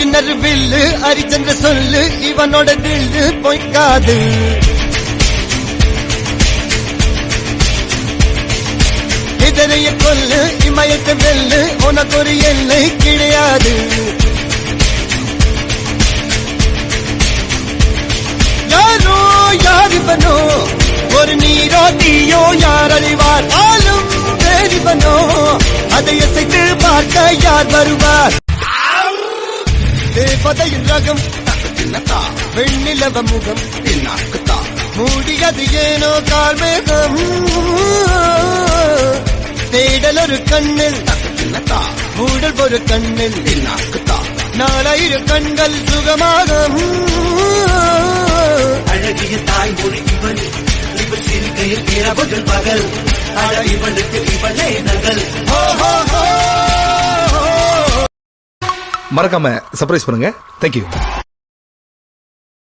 அர்ஜுனர் வில்லு ஹரிச்சந்திர சொல்லு இவனோட தில்லு பொய்க்காது. இதனைய கொல்லு இமயத்தை வெல்லு உனக்கு ஒரு எல்லை கிடையாது. யாரோ யாரிவனோ ஒரு நீரோ தீயோ யார் அறிவார். ஆளும் வேறிவனோ அதை அசைத்து பார்க்க யார் வருவார். தேவதையின் ரகம் வெண்ணிலவ முகம் மூடியது ஏனோ கார்மேகம். தேடல் ஒரு கண்ணில் மூடல் ஒரு கண்ணில் 4000 கண்கள் சுகமாக. அழகிய தாய்மொழி இவள் இவள் சிறுகையில் இரவுகள் பகல் இவளுக்கு இவளே நகல். மறக்காம சர்ப்ரைஸ் பண்ணுங்க. தேங்க்யூ.